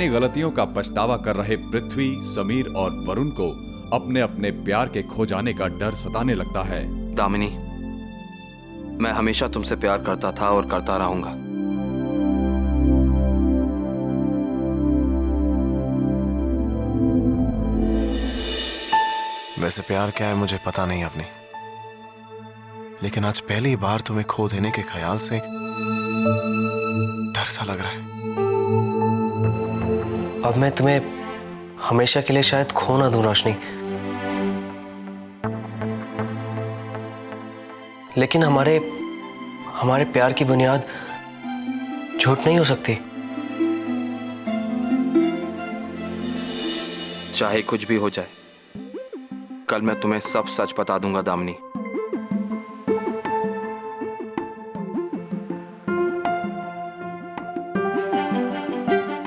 अपनी गलतियों का पछतावा कर रहे पृथ्वी, समीर और वरुण को अपने अपने प्यार के खो जाने का डर सताने लगता है। दामिनी, मैं हमेशा तुमसे प्यार करता था और करता रहूंगा। वैसे प्यार क्या है मुझे पता नहीं अपनी, लेकिन आज पहली बार तुम्हें खो देने के ख्याल से डर सा लग रहा है। अब मैं तुम्हें हमेशा के लिए शायद खो ना दूं रोशनी, लेकिन हमारे प्यार की बुनियाद झूठ नहीं हो सकती। चाहे कुछ भी हो जाए, कल मैं तुम्हें सब सच बता दूंगा दामिनी।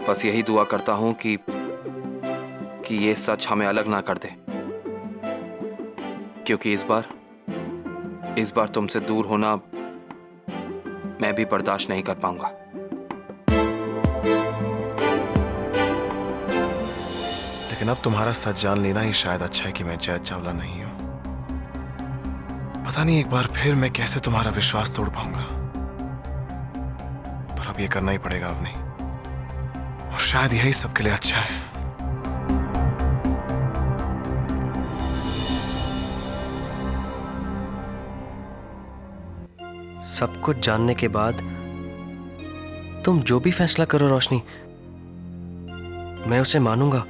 बस यही दुआ करता हूं कि ये सच हमें अलग ना कर दे, क्योंकि इस बार तुमसे दूर होना मैं भी बर्दाश्त नहीं कर पाऊंगा। लेकिन अब तुम्हारा सच जान लेना ही शायद अच्छा है कि मैं जय चावला नहीं हूं। पता नहीं एक बार फिर मैं कैसे तुम्हारा विश्वास तोड़ पाऊंगा, पर अब ये करना ही पड़ेगा अब नहीं, और शायद यही सबके लिए अच्छा है। सब कुछ जानने के बाद तुम जो भी फैसला करो रोशनी, मैं उसे मानूंगा।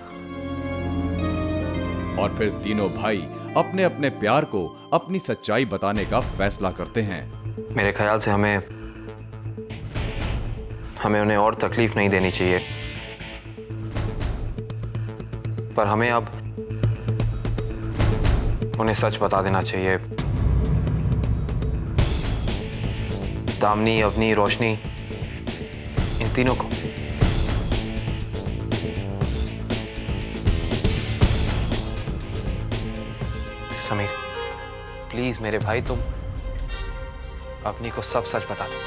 और फिर तीनों भाई अपने अपने प्यार को अपनी सच्चाई बताने का फैसला करते हैं। मेरे ख्याल से हमें उन्हें और तकलीफ नहीं देनी चाहिए, पर हमें अब उन्हें सच बता देना चाहिए। दामिनी, अवनी, रोशनी, इन तीनों को। समीर, प्लीज मेरे भाई, तुम अवनी को सब सच बता दो।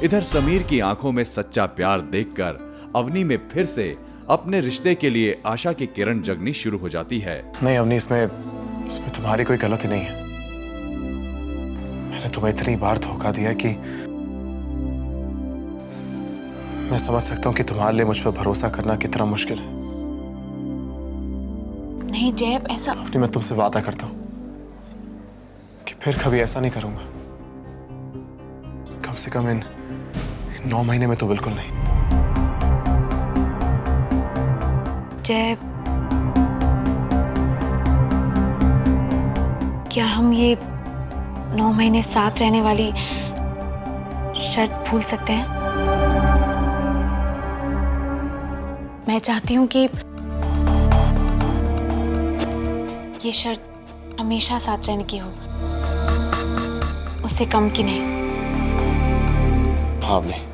इधर समीर की आंखों में सच्चा प्यार देखकर अवनी में फिर से अपने रिश्ते के लिए आशा की किरण जगनी शुरू हो जाती है। नहीं अवनी, इसमें तुम्हारी कोई गलती नहीं है। मैंने तुम्हें इतनी बार धोखा दिया कि मैं समझ सकता हूँ कि तुम्हारे लिए मुझ पर भरोसा करना कितना मुश्किल है। नहीं जैब, ऐसा अवनी, मैं तुमसे वादा करता हूँ कि फिर कभी ऐसा नहीं करूंगा। कम से कम इन 9 महीने में तो बिल्कुल नहीं। जैब, क्या हम ये 9 महीने साथ रहने वाली शर्त भूल सकते हैं? मैं चाहती हूँ कि ये शर्त हमेशा साथ रहने की हो, उससे कम की नहीं। हाँ नहीं,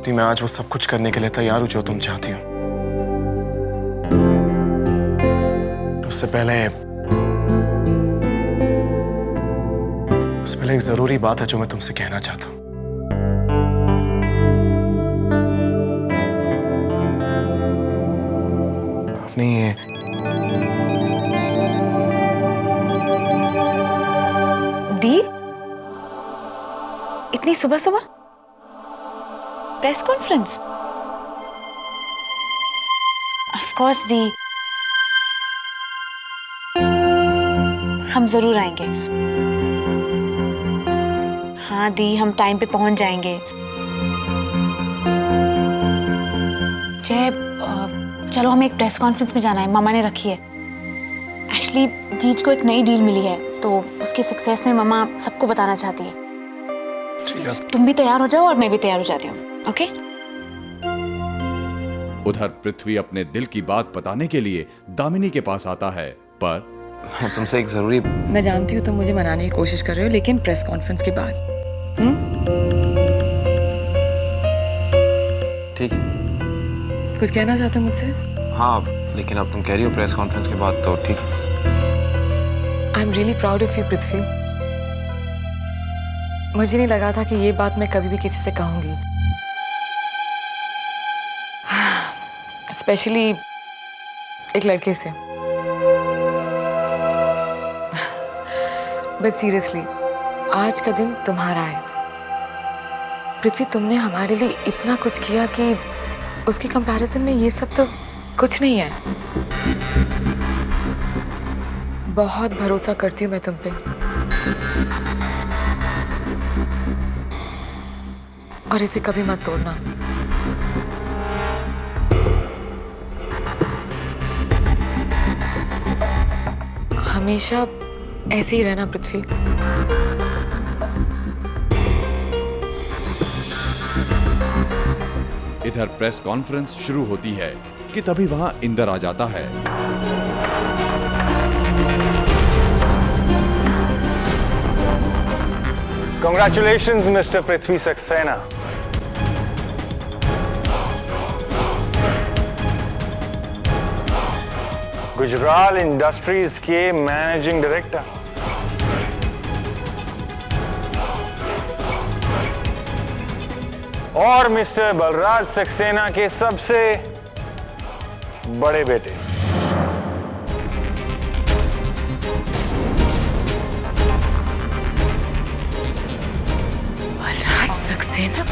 मैं आज वो सब कुछ करने के लिए तैयार हूं जो तुम चाहती हो। उससे पहले एक जरूरी बात है जो मैं तुमसे कहना चाहता हूं। अपनी दी, इतनी सुबह सुबह प्रेस कॉन्फ्रेंस? ऑफ कोर्स दी, हम जरूर आएंगे। हाँ दी, हम टाइम पे पहुंच जाएंगे। जय, चलो हमें एक प्रेस कॉन्फ्रेंस में जाना है, मामा ने रखी है। एक्चुअली जीज को एक नई डील मिली है, तो उसके सक्सेस में मामा सबको बताना चाहती है। तुम भी तैयार हो जाओ और मैं भी तैयार हो जाती हूँ। ओके? उधर पृथ्वी अपने दिल की बात बताने के लिए दामिनी के पास आता है, पर मैं तुमसे एक जरूरी। मैं जानती हूँ तुम मुझे मनाने की कोशिश कर रहे हो, लेकिन प्रेस कॉन्फ्रेंस के बाद। ठीक है, कुछ कहना चाहते हो मुझसे? हाँ, लेकिन अब तुम कह रही हो प्रेस कॉन्फ्रेंस के बाद, तो ठीक है। I am really proud of you Prithvi. मुझे नहीं लगा था कि ये बात मैं कभी भी किसी से कहूंगी, स्पेशली एक लड़के से। बट सीरियसली आज का दिन तुम्हारा है पृथ्वी। तुमने हमारे लिए इतना कुछ किया कि उसके कंपैरिजन में ये सब तो कुछ नहीं है। बहुत भरोसा करती हूँ मैं तुम पे, और इसे कभी मत तोड़ना। हमेशा ऐसे ही रहना पृथ्वी। इधर प्रेस कॉन्फ्रेंस शुरू होती है कि तभी वहां इंदर आ जाता है। Congratulations, Mr. Prithvi Saxena. Gujral industries के मैनेजिंग डायरेक्टर। और मिस्टर बलराज सक्सेना के सबसे बड़े बेटे। बलराज सक्सेना?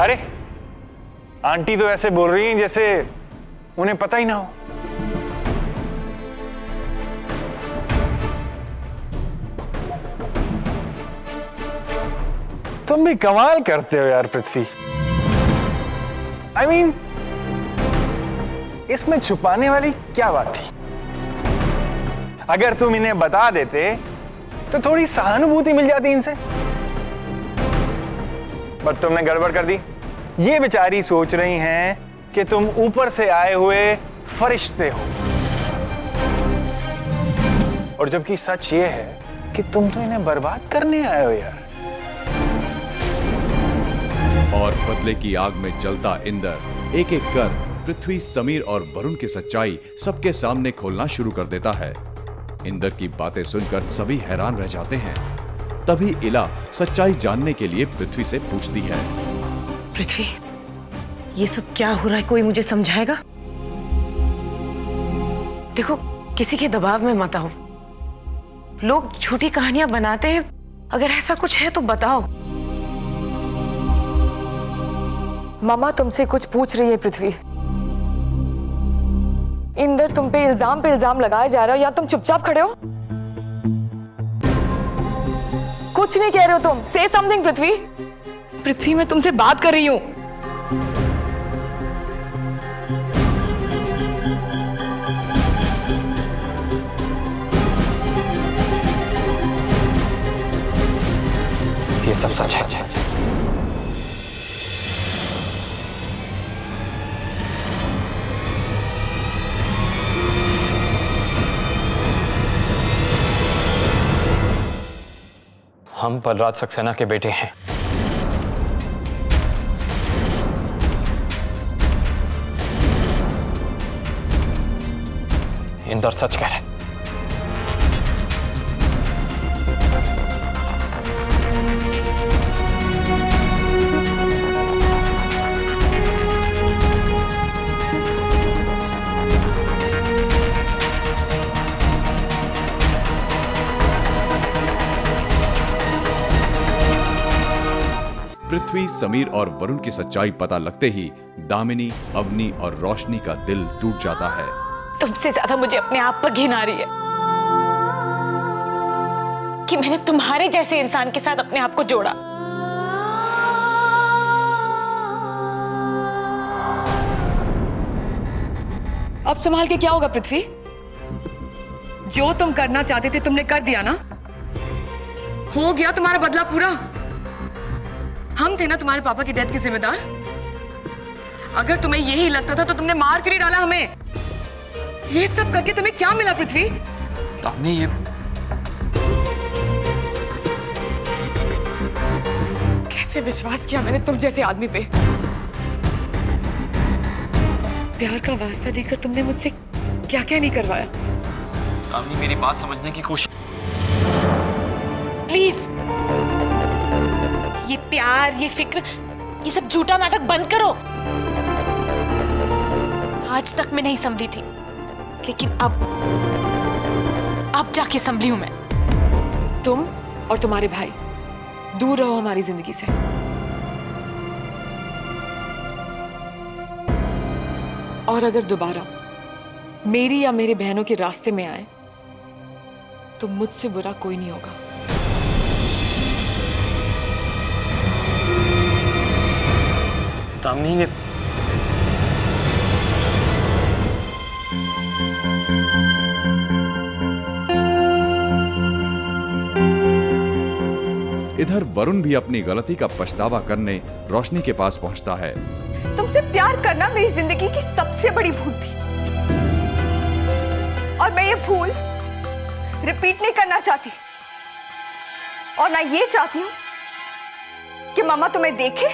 अरे आंटी तो ऐसे बोल रही हैं जैसे उन्हें पता ही ना हो। तुम भी कमाल करते हो यार पृथ्वी। I mean, इसमें छुपाने वाली क्या बात थी? अगर तुम इन्हें बता देते तो थोड़ी सहानुभूति मिल जाती इनसे। पर तुमने गड़बड़ कर दी। ये बेचारी सोच रही हैं कि तुम ऊपर से आए हुए फरिश्ते हो, और जबकि सच ये है कि तुम तो इन्हें बर्बाद करने आए हो यार। और बदले की आग में जलता इंदर एक एक कर पृथ्वी, समीर और वरुण की सच्चाई सबके सामने खोलना शुरू कर देता है। इंदर की बातें सुनकर सभी हैरान रह जाते हैं। तभी इला सच्चाई जानने के लिए पृथ्वी से पूछती है। पृथ्वी, ये सब क्या हो रहा है? कोई मुझे समझाएगा? देखो, किसी के दबाव में मत आओ। लोग झूठी कहानियां बनाते हैं। अगर ऐसा कुछ है तो बताओ। मामा तुमसे कुछ पूछ रही है पृथ्वी। इंदर तुम पे इल्जाम लगाया जा रहा हो, या तुम चुपचाप खड़े हो? कुछ नहीं कह रहे हो तुम। से समथिंग पृथ्वी। पृथ्वी, मैं तुमसे बात कर रही हूं। ये सब सच है। हम बलराज सक्सेना के बेटे हैं। इंदर सच कह रहे हैं। पृथ्वी, समीर और वरुण की सच्चाई पता लगते ही दामिनी, अवनी और रोशनी का दिल टूट जाता है। तुमसे ज्यादा मुझे अपने आप पर घिन आ रही है कि मैंने तुम्हारे जैसे इंसान के साथ अपने आप को जोड़ा। अब संभाल के क्या होगा पृथ्वी? जो तुम करना चाहते थे तुमने कर दिया ना। हो गया तुम्हारा बदला पूरा। हम थे ना तुम्हारे पापा की डेथ के जिम्मेदार। अगर तुम्हें यही लगता था तो तुमने मार क्यों नहीं डाला हमें? ये सब करके तुम्हें क्या मिला पृथ्वी? आपने ये कैसे विश्वास किया मैंने तुम जैसे आदमी पे? प्यार का वास्ता देकर तुमने मुझसे क्या क्या नहीं करवाया। आपने मेरी बात समझने की कोशिश। प्लीज, ये प्यार, ये फिक्र, ये सब झूठा नाटक बंद करो। आज तक मैं नहीं संभली थी, लेकिन अब जाके संभली हूं मैं। तुम और तुम्हारे भाई दूर रहो हमारी जिंदगी से। और अगर दोबारा मेरी या मेरे बहनों के रास्ते में आए तो मुझसे बुरा कोई नहीं होगा। दामिनी, ये इधर वरुण भी अपनी गलती का पछतावा करने रोशनी के पास पहुंचता है। तुमसे प्यार करना मेरी जिंदगी की सबसे बड़ी भूल थी, और मैं ये भूल रिपीट नहीं करना चाहती, और ना ये चाहती हूं कि मामा तुम्हें देखे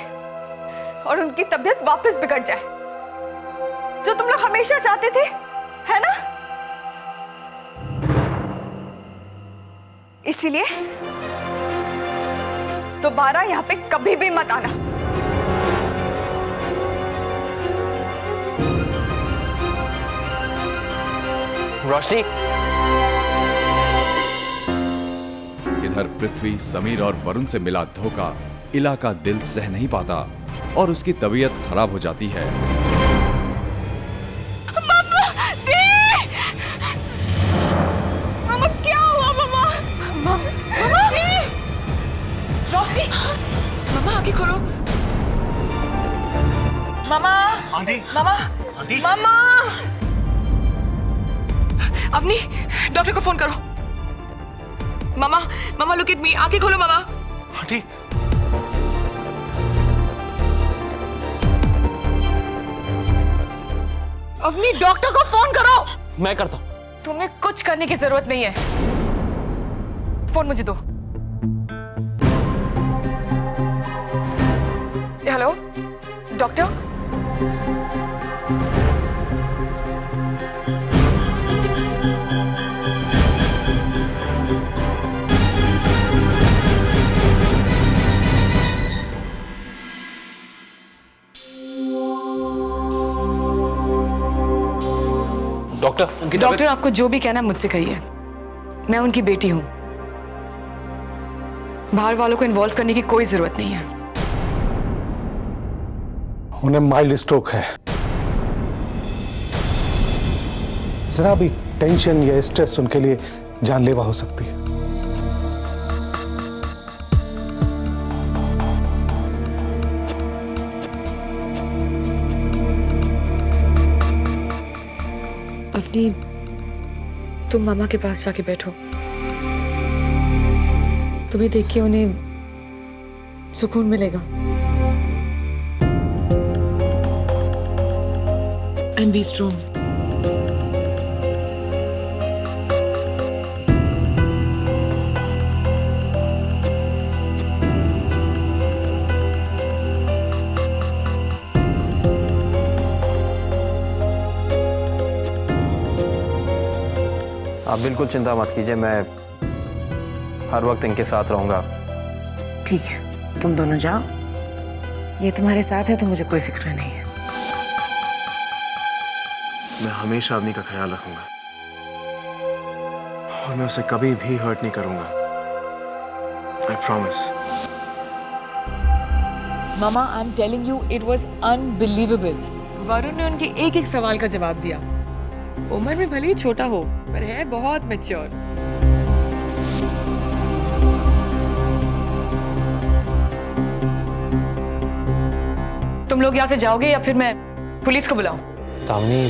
और उनकी तबीयत वापस बिगड़ जाए, जो तुम लोग हमेशा चाहते थे, है ना? इसीलिए दोबारा यहां पे कभी भी मत आना। रोशनी। इधर पृथ्वी, समीर और वरुण से मिला धोखा इला का दिल सह नहीं पाता और उसकी तबीयत खराब हो जाती है। मामा क्या हुआ? मामा रोशनी, मामा आंखें खोलो। मामा, आंटी, मामा, आंटी, मामा। अवनी, डॉक्टर को फोन करो। मामा, मामा लुक एट मी, आंखें खोलो मामा। आंटी, अवनी, डॉक्टर को फोन करो। मैं करता हूं। तुम्हें कुछ करने की जरूरत नहीं है। फोन मुझे दो। Hello doctor. डॉक्टर, आपको जो भी कहना मुझसे कहिए। मैं उनकी बेटी हूं, बाहर वालों को इन्वॉल्व करने की कोई जरूरत नहीं है। उन्हें माइल्ड स्ट्रोक है। जरा भी टेंशन या स्ट्रेस उनके लिए जानलेवा हो सकती है। अवनी, तुम मामा के पास जाके बैठो। तुम्हें देख के उन्हें सुकून मिलेगा। And be strong. आप बिल्कुल चिंता मत कीजिए, मैं हर वक्त इनके साथ रहूंगा। ठीक है, तुम दोनों जाओ। ये तुम्हारे साथ है तो मुझे कोई फिक्र नहीं है। मैं हमेशा अवनी का ख्याल रखूंगा और मैं उसे कभी भी हर्ट नहीं करूंगा। I promise. Mama, I am telling you, it was unbelievable. Varun ने उनके एक एक सवाल का जवाब दिया। उम्र में भले ही छोटा हो, पर है बहुत मैच्योर। तुम लोग यहाँ से जाओगे या फिर मैं पुलिस को बुलाऊं? दामिनी,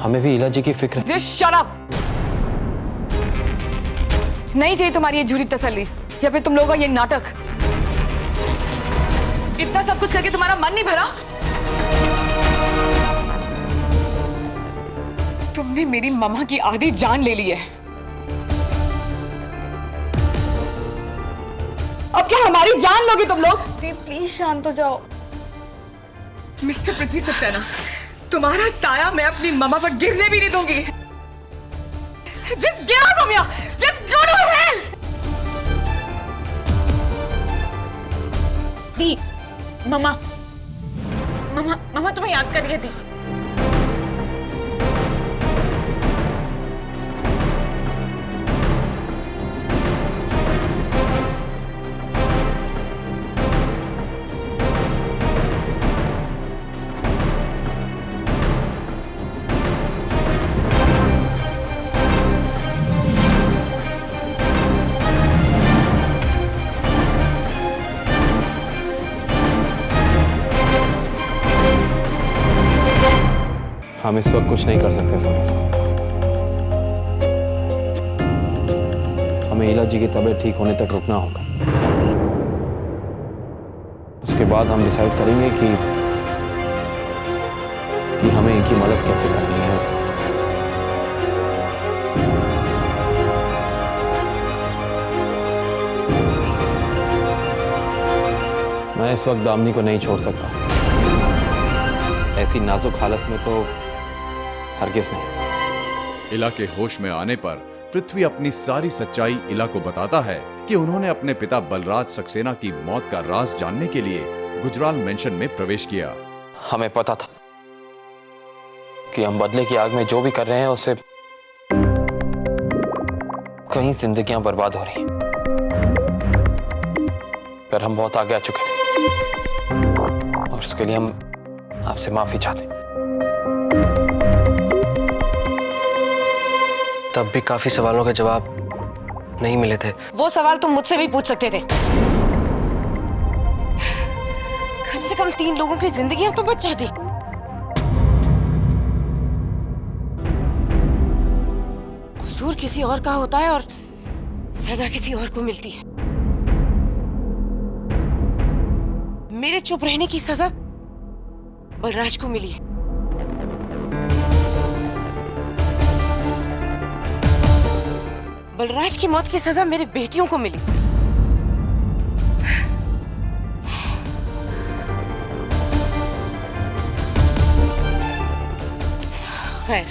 हमें भी इला जी की फिक्र है। Just shut up. नहीं चाहिए तुम्हारी ये झूठी तसल्ली या फिर तुम लोगों का ये नाटक। इतना सब कुछ करके तुम्हारा मन नहीं भरा? तुमने मेरी मम्मा की आधी जान ले ली है। अब क्या हमारी जान लोगे तुम लोग? प्लीज शांत हो जाओ। मिस्टर पृथ्वी सक्सेना, तुम्हारा साया मैं अपनी मम्मा पर गिरने भी नहीं दूंगी। Just get out from here! Just go to hell! दी, मम्मा मम्मा मम्मा तुम्हें याद कर रही है दी। हम इस वक्त कुछ नहीं कर सकते समीर। हमें इला जी की तबीयत ठीक होने तक रुकना होगा। उसके बाद हम डिसाइड करेंगे कि हमें इनकी मदद कैसे करनी है। मैं इस वक्त दामिनी को नहीं छोड़ सकता। ऐसी नाजुक हालत में तो हरगिज़ नहीं। इला के होश में आने पर पृथ्वी अपनी सारी सच्चाई इला को बताता है कि उन्होंने अपने पिता बलराज सक्सेना की मौत का राज जानने के लिए गुजराल मेंशन में प्रवेश किया। हमें पता था कि हम बदले की आग में जो भी कर रहे हैं उससे कई जिंदगियां बर्बाद हो रही हैं। पर हम बहुत आगे आ चुके थे और उसके लिए हम आपसे माफी चाहते। तब भी काफी सवालों के जवाब नहीं मिले थे। वो सवाल तुम मुझसे भी पूछ सकते थे। कम से कम 3 लोगों की जिंदगियां तो बच जाती। कसूर किसी और का होता है और सजा किसी और को मिलती है। मेरे चुप रहने की सजा बलराज को मिली है। बलराज की मौत की सजा मेरे बेटियों को मिली। खैर,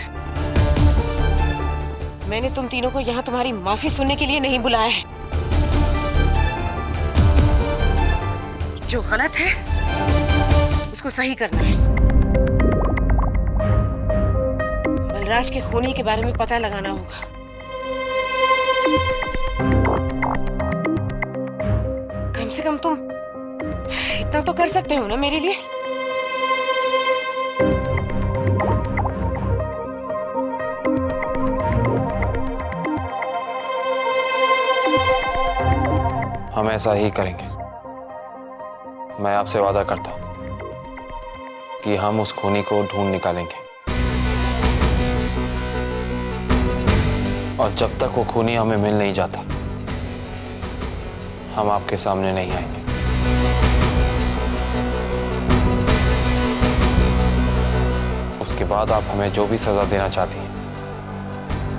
मैंने तुम तीनों को यहां तुम्हारी माफी सुनने के लिए नहीं बुलाया है। जो गलत है उसको सही करना है। बलराज के खूनी के बारे में पता लगाना होगा। कम से कम तुम इतना तो कर सकते हो ना मेरे लिए। हम ऐसा ही करेंगे। मैं आपसे वादा करता हूं कि हम उस खूनी को ढूंढ निकालेंगे और जब तक वो खूनी हमें मिल नहीं जाता हम आपके सामने नहीं आएंगे। उसके बाद आप हमें जो भी सजा देना चाहती हैं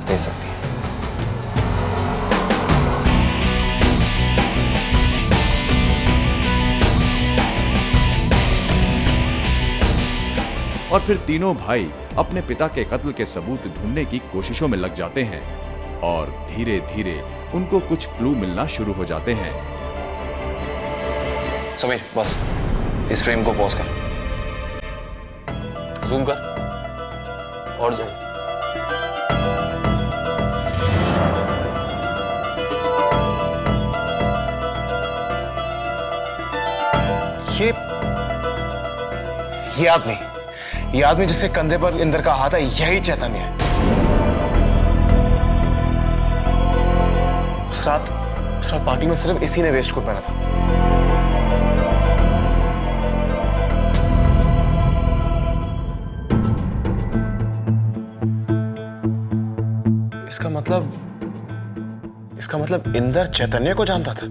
दे सकती हैं। और फिर तीनों भाई अपने पिता के कत्ल के सबूत ढूंढने की कोशिशों में लग जाते हैं और धीरे धीरे उनको कुछ क्लू मिलना शुरू हो जाते हैं। समीर, बस इस फ्रेम को पॉज कर, जूम कर और जूम। ये आदमी जिसके कंधे पर इंदर का हाथ है, यही चैतन्य है। उस रात पार्टी में सिर्फ इसी ने वेस्ट कोट पहना था। इसका मतलब इंदर चैतन्य को जानता था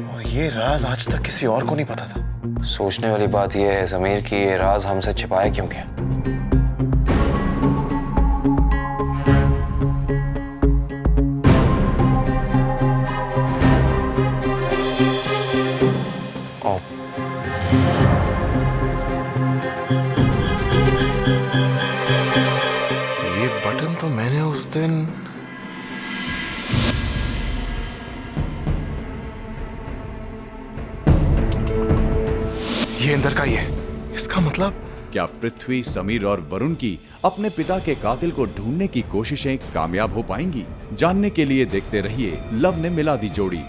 और ये राज आज तक किसी और को नहीं पता था। सोचने वाली बात यह है समीर कि ये राज हमसे छिपाया क्यों गया। ये बटन तो मैंने उस दिन ये इंदर का ही है। इसका मतलब क्या पृथ्वी, समीर और वरुण की अपने पिता के कातिल को ढूंढने की कोशिशें कामयाब हो पाएंगी? जानने के लिए देखते रहिए लव ने मिला दी जोड़ी।